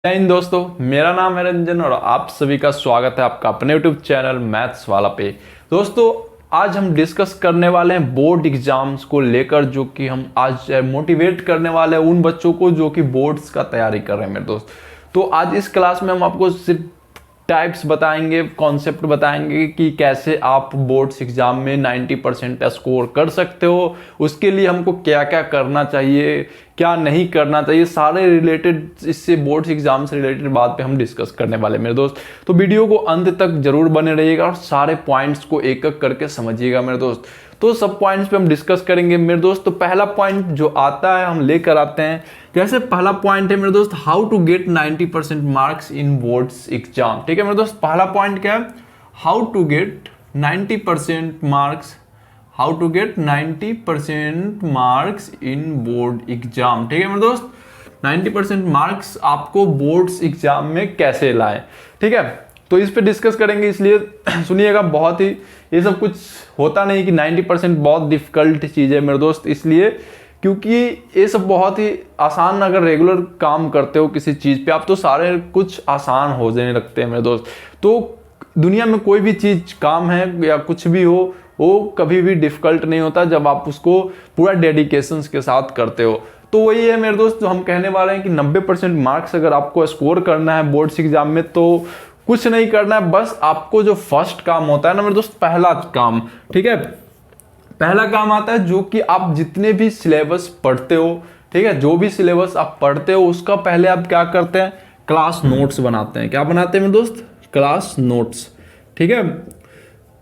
जय हिंद दोस्तों, मेरा नाम है रंजन और आप सभी का स्वागत है आपका अपने यूट्यूब चैनल मैथ्स वाला पे। दोस्तों, आज हम डिस्कस करने वाले हैं बोर्ड एग्जाम्स को लेकर, जो कि हम आज मोटिवेट करने वाले हैं उन बच्चों को जो कि बोर्ड्स का तैयारी कर रहे हैं मेरे दोस्त। तो आज इस क्लास में हम आपको सिर्फ टाइप्स बताएंगे, कॉन्सेप्ट बताएंगे कि कैसे आप बोर्ड्स एग्जाम में 90% स्कोर कर सकते हो। उसके लिए हमको क्या क्या करना चाहिए, क्या नहीं करना चाहिए, सारे रिलेटेड इससे बोर्ड्स एग्जाम से रिलेटेड बात पे हम डिस्कस करने वाले मेरे दोस्त। तो वीडियो को अंत तक जरूर बने रहिएगा और सारे पॉइंट्स को एक एक करके समझिएगा मेरे दोस्त। तो सब पॉइंट्स पे हम डिस्कस करेंगे मेरे दोस्त। तो पहला पॉइंट जो आता है हम लेकर आते हैं। जैसे पहला पॉइंट है मेरे दोस्त, how to get 90% marks in boards exam. ठीक है मेरे दोस्त, पहला पॉइंट क्या है? How to get 90% marks, how to get 90% marks in board exam. ठीक है मेरे दोस्त, 90% मार्क्स आपको बोर्ड्स एग्जाम में कैसे लाए। ठीक है, तो इस पे डिस्कस करेंगे, इसलिए सुनिएगा। बहुत ही ये सब कुछ होता नहीं कि 90% बहुत डिफिकल्ट चीज़ है मेरे दोस्त, इसलिए क्योंकि ये सब बहुत ही आसान, अगर रेगुलर काम करते हो किसी चीज़ पे आप तो सारे कुछ आसान हो जाने लगते हैं मेरे दोस्त। तो दुनिया में कोई भी चीज़, काम है या कुछ भी हो, वो कभी भी डिफिकल्ट नहीं होता जब आप उसको पूरा डेडिकेशन के साथ करते हो। तो वही है मेरे दोस्त जो हम कहने वाले हैं कि 90% मार्क्स अगर आपको स्कोर करना है बोर्ड्स एग्जाम में, तो कुछ नहीं करना है, बस आपको जो फर्स्ट काम होता है ना मेरे दोस्त, पहला काम, ठीक है, पहला काम आता है जो कि आप जितने भी सिलेबस पढ़ते हो, ठीक है, जो भी सिलेबस आप पढ़ते हो उसका पहले आप क्या करते हैं? क्लास नोट्स बनाते हैं। क्या बनाते हैं मेरे दोस्त? Class notes. ठीक है,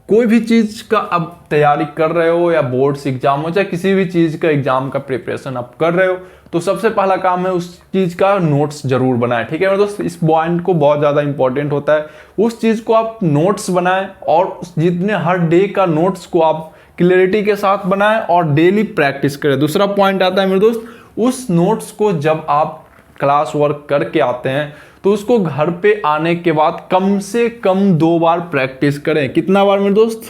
कोई भी चीज का आप तैयारी कर रहे हो, या बोर्ड्स एग्जाम हो, चाहे किसी भी चीज का एग्जाम का प्रिपरेशन आप कर रहे हो, तो सबसे पहला काम है उस चीज का नोट्स जरूर बनाएं। ठीक है मेरे दोस्त, इस पॉइंट को बहुत ज्यादा इंपॉर्टेंट होता है। उस चीज को आप नोट्स बनाएं और जितने हर डे का नोट्स को आप क्लियरिटी के साथ बनाएं और डेली प्रैक्टिस करें। दूसरा पॉइंट आता है मेरे दोस्त, उस नोट्स को जब आप क्लास वर्क करके आते हैं तो उसको घर पे आने के बाद कम से कम 2 बार प्रैक्टिस करें। कितना बार मेरे दोस्त?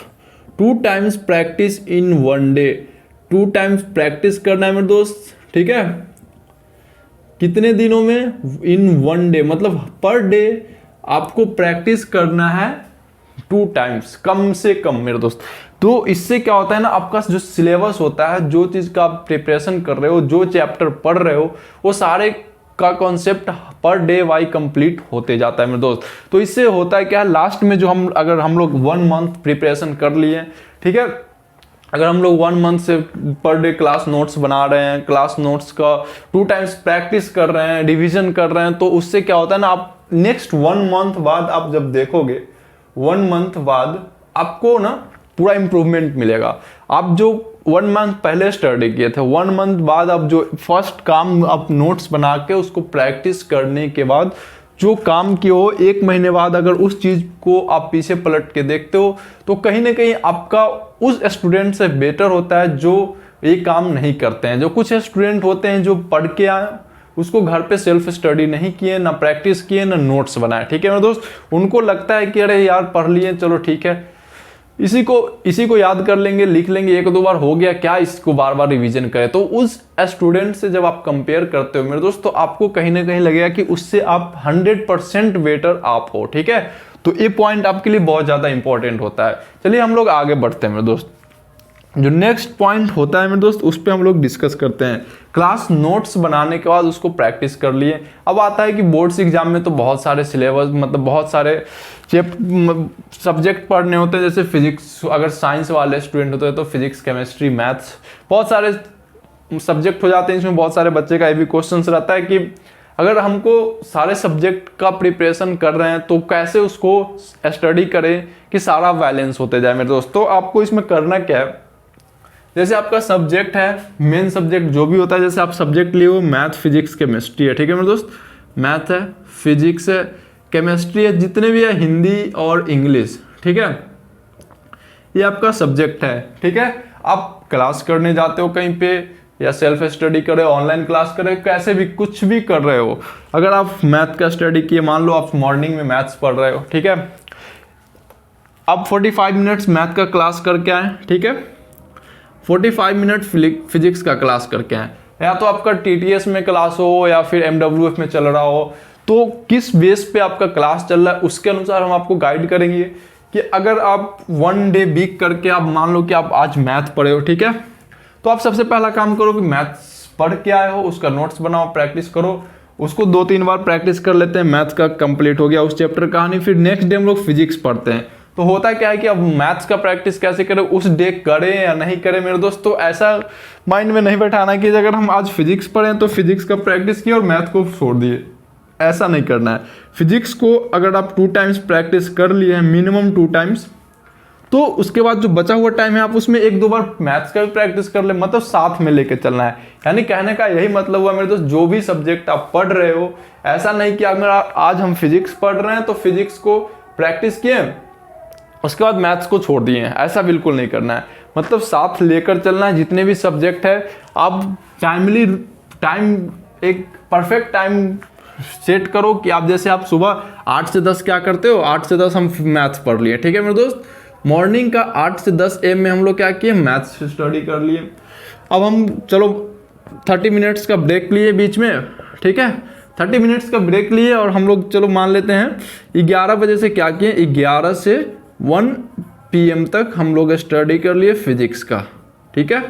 2 times practice in 1 day. 2 times practice करना है मेरे दोस्त। ठीक है, कितने दिनों में? इन 1 डे, मतलब पर डे आपको प्रैक्टिस करना है 2 टाइम्स कम से कम मेरे दोस्त। तो इससे क्या होता है ना, आपका जो सिलेबस होता है, जो चीज़ का आप प्रिपरेशन कर रहे हो, जो चैप्टर पढ़ रहे हो, वो सारे का concept per day why complete होते जाता है मेरे दोस्त। तो इससे होता है क्या, लास्ट में जो अगर हम लोग 1 मंथ प्रिपरेशन कर लिए, ठीक है, अगर हम लोग 1 मंथ से पर डे क्लास नोट्स बना रहे हैं, क्लास नोट्स का 2 टाइम्स प्रैक्टिस कर रहे हैं, रिवीजन कर रहे हैं, तो उससे क्या होता है ना, आप नेक्स्ट 1 मंथ बाद आप जब देखोगे, 1 मंथ बाद आपको ना पूरा इंप्रूवमेंट मिलेगा। आप जो 1 मंथ पहले स्टडी किए थे, 1 मंथ बाद आप जो फर्स्ट काम आप नोट्स बना के उसको प्रैक्टिस करने के बाद जो काम किए हो, 1 महीने बाद अगर उस चीज़ को आप पीछे पलट के देखते हो, तो कहीं ना कहीं आपका उस स्टूडेंट से बेटर होता है जो ये काम नहीं करते हैं। जो कुछ स्टूडेंट होते हैं जो पढ़ के आए, उसको घर पे सेल्फ स्टडी नहीं किए, ना प्रैक्टिस किए, ना नोट्स बनाए। ठीक है मेरे दोस्त, उनको लगता है कि अरे यार पढ़ लिए, चलो ठीक है, इसी को याद कर लेंगे, लिख लेंगे, 1-2 बार हो गया, क्या इसको बार बार रिवीजन करें। तो उस स्टूडेंट से जब आप कंपेयर करते हो मेरे दोस्त, तो आपको कहीं ना कहीं लगेगा कि उससे आप 100% बेटर आप हो। ठीक है, तो ये पॉइंट आपके लिए बहुत ज़्यादा इंपॉर्टेंट होता है। चलिए हम लोग आगे बढ़ते हैं मेरे दोस्त। जो नेक्स्ट पॉइंट होता है मेरे दोस्त, उस पर हम लोग डिस्कस करते हैं। क्लास नोट्स बनाने के बाद उसको प्रैक्टिस कर लिए। अब आता है कि बोर्ड्स एग्जाम में तो बहुत सारे सिलेबस, मतलब बहुत सारे सब्जेक्ट पढ़ने होते हैं। जैसे फिजिक्स, अगर साइंस वाले स्टूडेंट होते हैं तो फिजिक्स, केमिस्ट्री, मैथ्स, बहुत सारे सब्जेक्ट हो जाते हैं। इसमें बहुत सारे बच्चे का ये भी क्वेश्चन रहता है कि अगर हमको सारे सब्जेक्ट का प्रिपरेशन कर रहे हैं तो कैसे उसको स्टडी करें कि सारा बैलेंस होते जाए मेरे दोस्त। तो आपको इसमें करना क्या है, जैसे आपका सब्जेक्ट है, मेन सब्जेक्ट जो भी होता है, जैसे आप सब्जेक्ट लिए हो, मैथ, फिजिक्स, केमिस्ट्री है। ठीक है मेरे दोस्त, मैथ है, फिजिक्स है, केमिस्ट्री है, जितने भी है, हिंदी और इंग्लिश। ठीक है, ये आपका सब्जेक्ट है। ठीक है, आप क्लास करने जाते हो कहीं पे, या सेल्फ स्टडी करे, ऑनलाइन क्लास करे, कैसे भी कुछ भी कर रहे हो। अगर आप मैथ का स्टडी किए, मान लो आप मॉर्निंग में मैथ्स पढ़ रहे हो, ठीक है, आप 45 मिनट्स मैथ का क्लास करके आए। ठीक है, 45 मिनट फिजिक्स का क्लास करके आए, या तो आपका TTS में क्लास हो या फिर MWF में चल रहा हो, तो किस बेस पे आपका क्लास चल रहा है उसके अनुसार हम आपको गाइड करेंगे कि अगर आप 1 डे वीक करके आप मान लो कि आप आज मैथ पढ़े हो, ठीक है, तो आप सबसे पहला काम करो कि मैथ्स पढ़ के आए हो उसका नोट्स बनाओ, प्रैक्टिस करो, उसको 2-3 बार प्रैक्टिस कर लेते हैं, मैथ्स का कंप्लीट हो गया उस चैप्टर का कहानी। फिर नेक्स्ट डे हम लोग फिजिक्स पढ़ते हैं। तो होता क्या है कि अब मैथ्स का प्रैक्टिस कैसे करें, उस डे करें या नहीं करें मेरे दोस्त, तो ऐसा माइंड में नहीं बैठाना कि अगर हम आज फिजिक्स पढ़ें तो फिजिक्स का प्रैक्टिस किया और मैथ को छोड़ दिए, ऐसा नहीं करना है। फिजिक्स को अगर आप 2 टाइम्स प्रैक्टिस कर लिए हैं, मिनिमम 2 टाइम्स, तो उसके बाद जो बचा हुआ टाइम है आप उसमें 1-2 बार मैथ्स का भी प्रैक्टिस कर ले, मतलब साथ में लेके चलना है। यानी कहने का यही मतलब हुआ मेरे दोस्त, जो भी सब्जेक्ट आप पढ़ रहे हो, ऐसा नहीं कि अगर आज हम फिजिक्स पढ़ रहे हैं तो फिजिक्स को प्रैक्टिस किए उसके बाद मैथ्स को छोड़ दिए हैं, ऐसा बिल्कुल नहीं करना है। मतलब साथ लेकर चलना है। जितने भी सब्जेक्ट है आप टाइम एक परफेक्ट टाइम सेट करो कि आप जैसे आप सुबह 8 से 10 क्या करते हो, 8 से 10 हम मैथ्स पढ़ लिए, ठीक है मेरे दोस्त। मॉर्निंग का 8 से 10 AM में हम लोग क्या किए, मैथ्स स्टडी कर लिए। अब हम चलो 30 मिनट्स का ब्रेक लिए बीच में, ठीक है, 30 मिनट्स का ब्रेक लिए और हम लोग चलो मान लेते हैं 11 बजे से क्या किए, 11 से 1 PM तक हम लोग स्टडी कर लिए फिजिक्स का, ठीक है।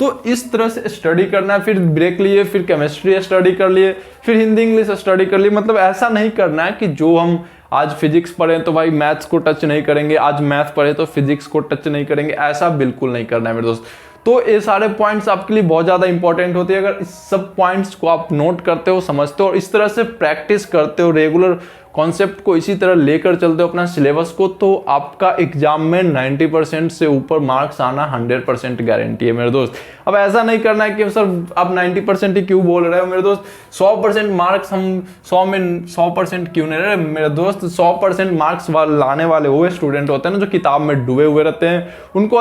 तो इस तरह से स्टडी करना है। फिर ब्रेक लिए, फिर केमिस्ट्री स्टडी कर लिए, फिर हिंदी इंग्लिश स्टडी कर लिए। मतलब ऐसा नहीं करना है कि जो हम आज फिजिक्स पढ़ें तो भाई मैथ्स को टच नहीं करेंगे, आज मैथ पढ़े तो फिजिक्स को टच नहीं करेंगे, ऐसा बिल्कुल नहीं करना है मेरे दोस्त। तो ये सारे पॉइंट्स आपके लिए बहुत ज़्यादा इंपॉर्टेंट होते हैं। अगर इस सब पॉइंट्स को आप नोट करते हो, समझते हो और इस तरह से प्रैक्टिस करते हो, रेगुलर कॉन्सेप्ट को इसी तरह लेकर चलते हो अपना सिलेबस को, तो आपका एग्जाम में 90% से ऊपर मार्क्स आना 100% गारंटी है मेरे दोस्त। अब ऐसा नहीं करना है कि सर आप 90% ही क्यों बोल रहे हो मेरे दोस्त, 100% मार्क्स हम 100 में 100% क्यों नहीं रहे मेरे दोस्त। 100% मार्क्स लाने वाले वो स्टूडेंट होते हैं ना जो किताब में डूबे हुए रहते हैं, उनको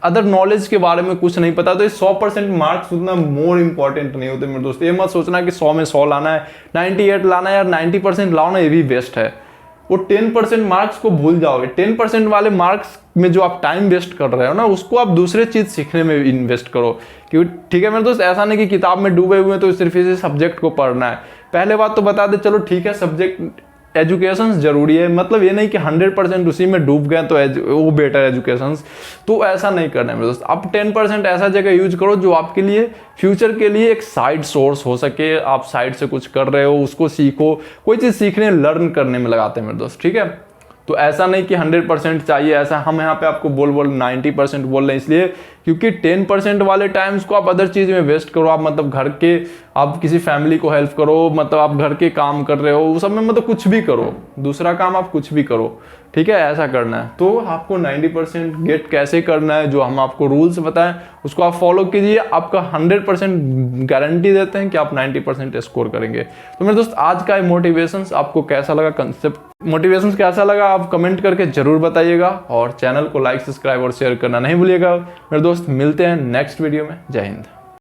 अदर नॉलेज के बारे में कुछ नहीं पता, तो ये 100% मार्क्स उतना मोर इंपॉर्टेंट नहीं होते मेरे दोस्त। ये मत सोचना कि 100 में 100 लाना है, 98 लाना है, यार 90% लाओ ना, ये भी बेस्ट है। वो 10% मार्क्स को भूल जाओगे। 10% वाले मार्क्स में जो आप टाइम वेस्ट कर रहे हो ना, उसको आप दूसरे चीज सीखने में इन्वेस्ट करो। क्योंकि ठीक है मेरे दोस्त, ऐसा नहीं कि किताब में डूबे हुए तो सिर्फ इसी सब्जेक्ट को पढ़ना है। पहले बात तो बता दे, चलो ठीक है सब्जेक्ट एजुकेशन जरूरी है, मतलब ये नहीं कि 100% उसी में डूब गए तो वो बेटर एजुकेशन, तो ऐसा नहीं करना है मेरे दोस्त। आप 10% ऐसा जगह यूज करो जो आपके लिए फ्यूचर के लिए एक साइड सोर्स हो सके। आप साइड से कुछ कर रहे हो, उसको सीखो, कोई चीज़ सीखने लर्न करने में लगाते हैं मेरे दोस्त, ठीक है। तो ऐसा नहीं कि 100% चाहिए, ऐसा हम यहाँ पे आपको बोल 90% बोल रहे हैं इसलिए क्योंकि 10% वाले टाइम्स को आप अदर चीज़ में वेस्ट करो। आप मतलब घर के, आप किसी फैमिली को हेल्प करो, मतलब आप घर के काम कर रहे हो, उस सब में मतलब कुछ भी करो, दूसरा काम आप कुछ भी करो, ठीक है, ऐसा करना है। तो आपको 90% गेट कैसे करना है, जो हम आपको रूल्स बताएं उसको आप फॉलो कीजिए, आपका 100% गारंटी देते हैं कि आप 90% स्कोर करेंगे। तो मेरे दोस्त आज का मोटिवेशन आपको कैसा लगा, कंसेप्ट मोटिवेशन कैसा लगा, आप कमेंट करके जरूर बताइएगा और चैनल को लाइक, सब्सक्राइब और शेयर करना नहीं भूलिएगा। मेरे दोस्त मिलते हैं नेक्स्ट वीडियो में। जय हिंद।